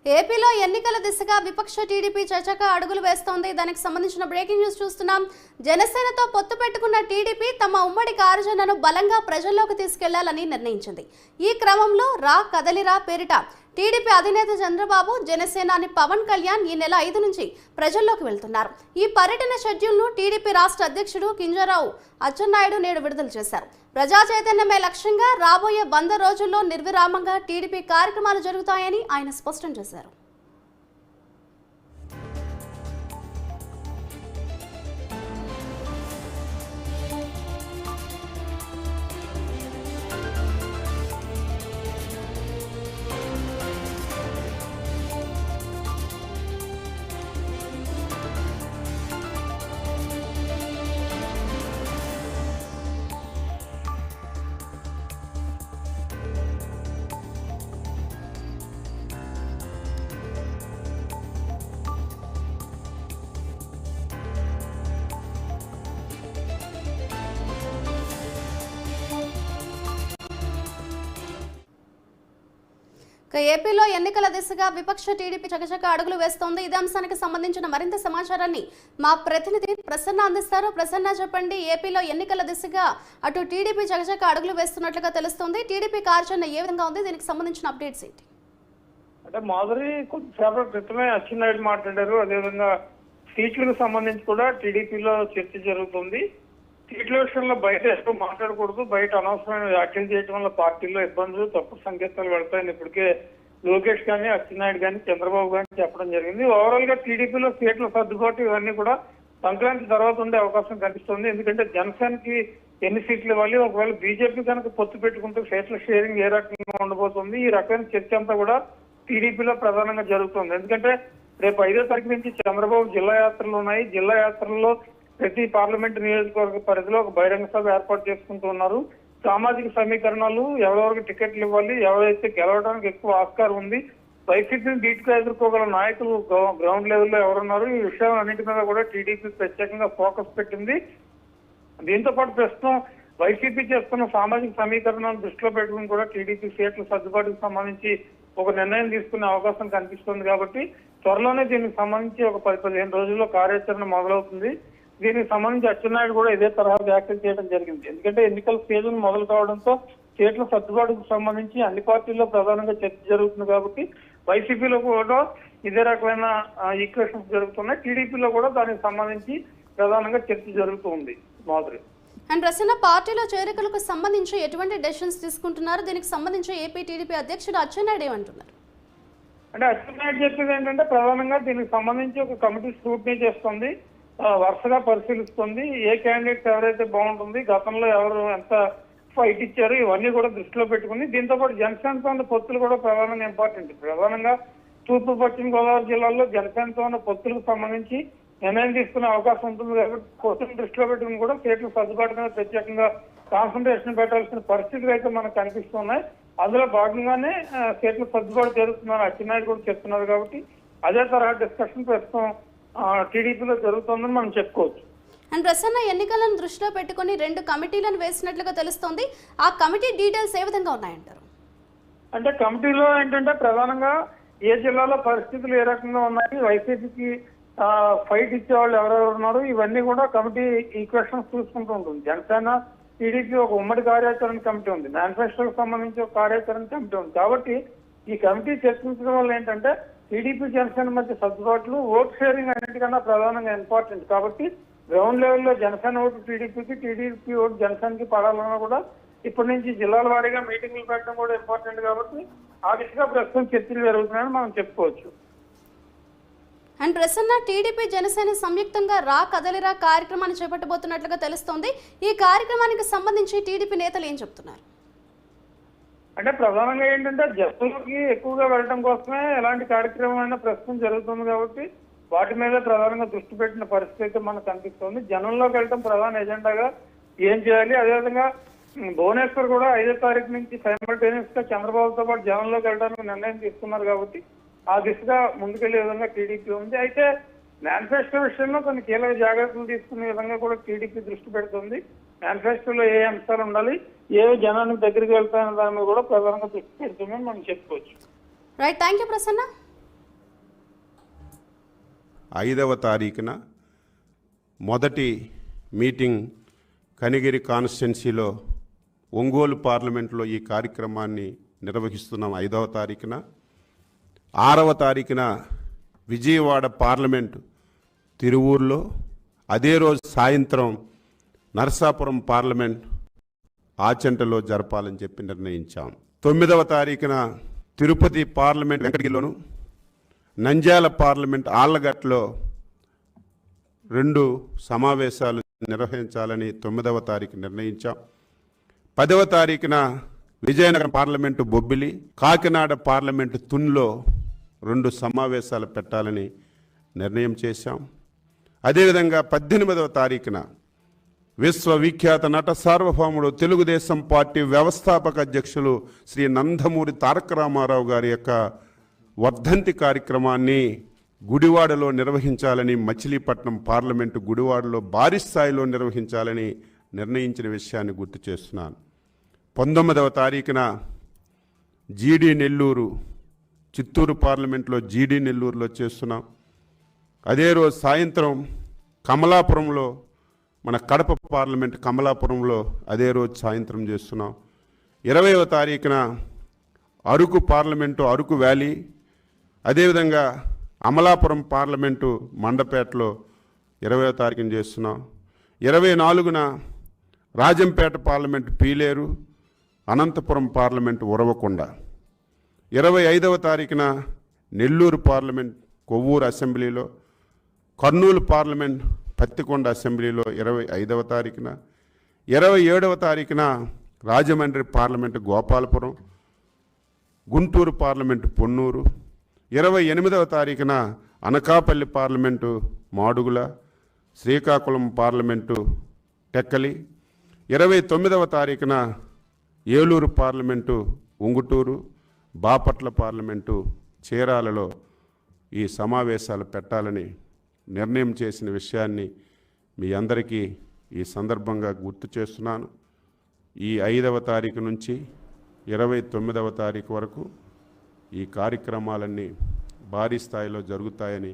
ఏపీలో ఎన్నికల దిశగా విపక్ష టీడీపీ చర్చగా అడుగులు వేస్తోంది. దానికి సంబంధించిన బ్రేకింగ్ న్యూస్ చూస్తున్నాం. జనసేనతో పొత్తు పెట్టుకున్న టీడీపీ తమ ఉమ్మడి కార్యాచరణను బలంగా ప్రజల్లోకి తీసుకెళ్లాలని నిర్ణయించింది. ఈ క్రమంలో రా కదలిరా పేరిట టీడీపీ అధినేత చంద్రబాబు, జనసేనాని పవన్ కళ్యాణ్ ఈ నెల 5 నుంచి ప్రజల్లోకి వెళ్తున్నారు. ఈ పర్యటన షెడ్యూల్ను టీడీపీ రాష్ట్ర అధ్యక్షుడు కింజరాపు అచ్చెన్నాయుడు నేడు విడుదల చేశారు. ప్రజా చైతన్యమే లక్ష్యంగా రాబోయే 100 రోజుల్లో నిర్విరామంగా టీడీపీ కార్యక్రమాలు జరుగుతాయని ఆయన స్పష్టం చేశారు. ఏపీలో ఎన్నికల దిశగా విపక్ష టీడీపీ చకచక అడుగులు వేస్తోంది. ఇదే అంశానికి సంబంధించిన మరింత సమాచారాన్ని మా ప్రతినిధి ప్రసన్న అందిస్తారు. ప్రసన్న, చెప్పండి, ఏపీలో ఎన్నికల దిశగా అటు టీడీపీ చకచక అడుగులు వేస్తున్నట్లుగా తెలుస్తోంది. టీడీపీ కార్యాచరణ ఏ విధంగా ఉంది? దీనికి సంబంధించిన అప్డేట్స్ ఏంటి? అంటే మాధురి కొద్దిసేపటి క్రితమే అచ్చెన్నాయుడు మాట్లాడారు. అదేవిధంగా సీట్లకు సంబంధించి కూడా టీడీపీలో చర్చ జరుగుతుంది. సీట్ల విషయంలో బయట ఎక్కువ మాట్లాడకూడదు, బయట అనవసరమైన వ్యాఖ్యలు చేయడం వల్ల పార్టీలో ఇబ్బందులు, తప్పుడు సంకేతాలు వెళ్తాయని ఇప్పటికే లోకేష్ కానీ, అచ్చెన్నాయుడు కానీ, చంద్రబాబు కానీ చెప్పడం జరిగింది. ఓవరాల్ గా టీడీపీలో సీట్ల సర్దుబాటు ఇవన్నీ కూడా సంక్రాంతి తర్వాత ఉండే అవకాశం కనిపిస్తుంది. ఎందుకంటే జనసేనకి ఎన్ని సీట్లు ఇవ్వాలి, ఒకవేళ బీజేపీ కనుక పొత్తు పెట్టుకుంటే సీట్ల షేరింగ్ ఏ రకంగా ఉండబోతుంది, ఈ రకమైన చర్చ అంతా కూడా టీడీపీలో ప్రధానంగా జరుగుతుంది. ఎందుకంటే రేపు 5వ తారీఖు నుంచి చంద్రబాబు జిల్లా యాత్రలు ఉన్నాయి. జిల్లా యాత్రల్లో ప్రతి పార్లమెంట్ నియోజకవర్గ పరిధిలో ఒక బహిరంగ సభ ఏర్పాటు చేసుకుంటూ ఉన్నారు. సామాజిక సమీకరణాలు, ఎవరెవరికి టికెట్లు ఇవ్వాలి, ఎవరైతే గెలవడానికి ఎక్కువ ఆస్కారం ఉంది, వైసీపీని ధీటుగా ఎదుర్కోగల నాయకులు గ్రౌండ్ లెవెల్లో ఎవరున్నారు, ఈ విషయాలన్నింటి మీద కూడా టీడీపీ ప్రత్యేకంగా ఫోకస్ పెట్టింది. దీంతో పాటు ప్రస్తుతం వైసీపీ చేస్తున్న సామాజిక సమీకరణాలను దృష్టిలో పెట్టుకుని కూడా టీడీపీ సీట్ల సర్దుబాటుకు సంబంధించి ఒక నిర్ణయం తీసుకునే అవకాశం కనిపిస్తుంది. కాబట్టి త్వరలోనే దీనికి సంబంధించి ఒక 10-15 రోజుల్లో కార్యాచరణ మొదలవుతుంది. దీనికి సంబంధించి అచ్చెన్నాయుడు కూడా ఇదే తరహా వ్యాఖ్యలు చేయడం జరిగింది. ఎందుకంటే ఎన్నికల సీజన్ మొదలు కావడంతో సీట్ల సర్దుబాటుకు సంబంధించి అన్ని పార్టీల్లో ప్రధానంగా చర్చ జరుగుతుంది. కాబట్టి వైసీపీలో కూడా ఇదే రకమైన ఈక్వేషన్స్ జరుగుతున్నాయి. టీడీపీలో కూడా దానికి సంబంధించి ప్రధానంగా చర్చ జరుగుతుంది. మాధురి అండ్ ప్రసన్న, పార్టీలో చేరికలకు సంబంధించి ఎటువంటి డెసిషన్స్ తీసుకుంటున్నారు? దీనికి సంబంధించి ఏపీ టీడీపీ అధ్యక్షుడు అచ్చెన్నాయుడు ఏమంటున్నారు? అంటే అచ్చెన్నాయుడు చెప్పేది ఏంటంటే ప్రధానంగా దీనికి సంబంధించి ఒక కమిటీ స్క్రూటినీ చేస్తుంది, వరుసగా పరిశీలిస్తుంది. ఏ క్యాండిడేట్ ఎవరైతే బాగుంటుంది, గతంలో ఎవరు ఎంత ఫైట్ ఇచ్చారు, ఇవన్నీ కూడా దృష్టిలో పెట్టుకుని దీంతో పాటు జనసేనతో ఉన్న పొత్తులు కూడా ప్రధానంగా ఇంపార్టెంట్. ప్రధానంగా తూర్పు పశ్చిమ గోదావరి జిల్లాల్లో జనసేనతో ఉన్న పొత్తులకు సంబంధించి నిర్ణయం తీసుకునే అవకాశం ఉంటుంది. కాబట్టి పొత్తులను దృష్టిలో పెట్టుకుని కూడా సీట్ల సర్దుబాటు మీద ప్రత్యేకంగా కాన్సన్ట్రేషన్ పెట్టాల్సిన పరిస్థితులు అయితే మనకు కనిపిస్తున్నాయి. అందులో భాగంగానే సీట్ల సర్దుబాటు జరుగుతుందని అచ్చెన్నాయుడు కూడా చెప్తున్నారు. కాబట్టి అదే తరహా డిస్కషన్ ప్రస్తుతం టీడీపీలో జరుగుతుందని మనం చెప్పుకోవచ్చు. అండ్ ప్రసన్న, ఎన్నికలను దృష్టిలో పెట్టుకుని 2 కమిటీలను వేసినట్లుగా తెలుస్తోంది. ఆ కమిటీ డీటెయిల్స్ ఏ విధంగా ఉన్నాయంటారు? అంటే కమిటీలో ఏంటంటే ప్రధానంగా ఏ జిల్లాలో పరిస్థితులు ఏ రకంగా ఉన్నాయి, వైసీపీకి ఫైట్ ఇచ్చే వాళ్ళు ఎవరెవరు ఉన్నారు, ఇవన్నీ కూడా కమిటీ ఈక్వేషన్స్ చూసుకుంటూ ఉంటుంది. జనసేన టీడీపీ ఒక ఉమ్మడి కార్యాచరణ కమిటీ ఉంది, మేనిఫెస్టోకి సంబంధించి ఒక కార్యాచరణ కమిటీ ఉంది. కాబట్టి ఈ కమిటీ చర్చించడం వల్ల ఏంటంటే టీడీపీ జనసేన మధ్య సర్దుబాట్లు, ఓట్ షేరింగ్ అన్నిటికన్నా ప్రధానంగా ఇంపార్టెంట్. కాబట్టి గ్రౌండ్ లెవెల్లో జనసేన ఓటు టీడీపీకి, టీడీపీ ఓటు జనసేనకి పడాలన్నా కూడా ఇప్పటి నుంచి జిల్లాల వారీగా మీటింగ్లు పెట్టడం కూడా ఇంపార్టెంట్. కాబట్టి ఆ దిశగా ప్రస్తుతం చర్చలు జరుగుతున్నాయని మనం చెప్పుకోవచ్చు. అండ్ ప్రసన్న, టీడీపీ జనసేన సంయుక్తంగా రా కదలిరా కార్యక్రమాన్ని చేపట్టబోతున్నట్లుగా తెలుస్తోంది. ఈ కార్యక్రమానికి సంబంధించి టీడీపీ నేతలు ఏం చెప్తున్నారు? అంటే ప్రధానంగా ఏంటంటే జనంలోకి ఎక్కువగా వెళ్ళడం కోసమే ఎలాంటి కార్యక్రమం అయినా ప్రస్తుతం జరుగుతుంది. కాబట్టి వాటి మీద ప్రధానంగా దృష్టి పెట్టిన పరిస్థితి అయితే మనకు కనిపిస్తుంది. జనంలోకి వెళ్ళడం ప్రధాన ఎజెండాగా ఏం చేయాలి. అదేవిధంగా భువనేశ్వర్ కూడా 5వ తారీఖు నుంచి సైమల్టేనియస్ గా చంద్రబాబుతో పాటు జనంలోకి వెళ్ళడానికి నిర్ణయం తీసుకున్నారు. కాబట్టి ఆ దిశగా ముందుకెళ్లే విధంగా టీడీపీ ఉంది. అయితే మేనిఫెస్టో విషయంలో కొన్ని కీలక జాగ్రత్తలు తీసుకునే విధంగా కూడా టీడీపీ దృష్టి పెడుతుంది. మేనిఫెస్టోలో ఏ అంశాలు ఉండాలి, ఏ జనానికి దగ్గరికి వెళ్తాయన్న దాని మీద కూడా ప్రధానంగా దృష్టి పెడుతుందని మనం చెప్పుకోవచ్చు. Right, thank you Prasanna. 5వ తారీఖున మొదటి మీటింగ్ కనిగిరి కాన్స్టిట్యున్సీలో ఒంగోలు పార్లమెంట్లో ఈ కార్యక్రమాన్ని నిర్వహిస్తున్నాం 5వ తారీఖున. 6వ తారీఖున విజయవాడ పార్లమెంటు తిరువూరులో, అదే రోజు సాయంత్రం నరసాపురం పార్లమెంట్ ఆచంటలో జరపాలని చెప్పి నిర్ణయించాం. 9వ తారీఖున తిరుపతి పార్లమెంట్ వెంకటగిరిలోను, నంద్యాల పార్లమెంట్ ఆళ్లగట్లో 2 సమావేశాలు నిర్వహించాలని 9వ తారీఖు నిర్ణయించాం. 10వ తారీఖున విజయనగరం పార్లమెంటు బొబ్బిలి, కాకినాడ పార్లమెంటు తున్లో 2 సమావేశాలు పెట్టాలని నిర్ణయం చేశాం. అదేవిధంగా 18వ తారీఖున విశ్వవిఖ్యాత నట సార్వభౌముడు తెలుగుదేశం పార్టీ వ్యవస్థాపక అధ్యక్షులు శ్రీ నందమూరి తారక రామారావు గారి యొక్క వర్ధంతి కార్యక్రమాన్ని గుడివాడలో నిర్వహించాలని, మచిలీపట్నం పార్లమెంటు గుడివాడలో భారీ స్థాయిలో నిర్వహించాలని నిర్ణయించిన విషయాన్ని గుర్తు చేస్తున్నాను. 19వ తారీఖున జీడీ నెల్లూరు, చిత్తూరు పార్లమెంట్లో జీడీ నెల్లూరులో చేస్తున్నాం. అదే రోజు సాయంత్రం కమలాపురంలో, మన కడప పార్లమెంట్ కమలాపురంలో అదే రోజు సాయంత్రం చేస్తున్నాం. 20వ తారీఖున అరకు పార్లమెంటు అరకు వ్యాలీ, అదేవిధంగా అమలాపురం పార్లమెంటు మండపేటలో 20వ తారీఖున చేస్తున్నాం. 24న రాజంపేట పార్లమెంటు పీలేరు, అనంతపురం పార్లమెంటు ఉరవకొండ. 25వ తారీఖున నెల్లూరు పార్లమెంట్ కొవ్వూరు అసెంబ్లీలో, కర్నూలు పార్లమెంట్ పత్తికొండ అసెంబ్లీలో 25వ తారీఖున, 27వ తారీఖున రాజమండ్రి పార్లమెంటు గోపాలపురం, గుంటూరు పార్లమెంటు పొన్నూరు, 28వ తారీఖున అనకాపల్లి పార్లమెంటు మాడుగుల, శ్రీకాకుళం పార్లమెంటు టెక్కలి, 29వ తారీఖున ఏలూరు పార్లమెంటు ఉంగుటూరు, బాపట్ల పార్లమెంటు చీరాలలో ఈ సమావేశాలు పెట్టాలని నిర్ణయం చేసిన విషయాన్ని మీ అందరికీ ఈ సందర్భంగా గుర్తు చేస్తున్నాను. ఈ 5వ తారీఖు నుంచి 29వ తారీఖు వరకు ఈ కార్యక్రమాలన్నీ భారీ స్థాయిలో జరుగుతాయని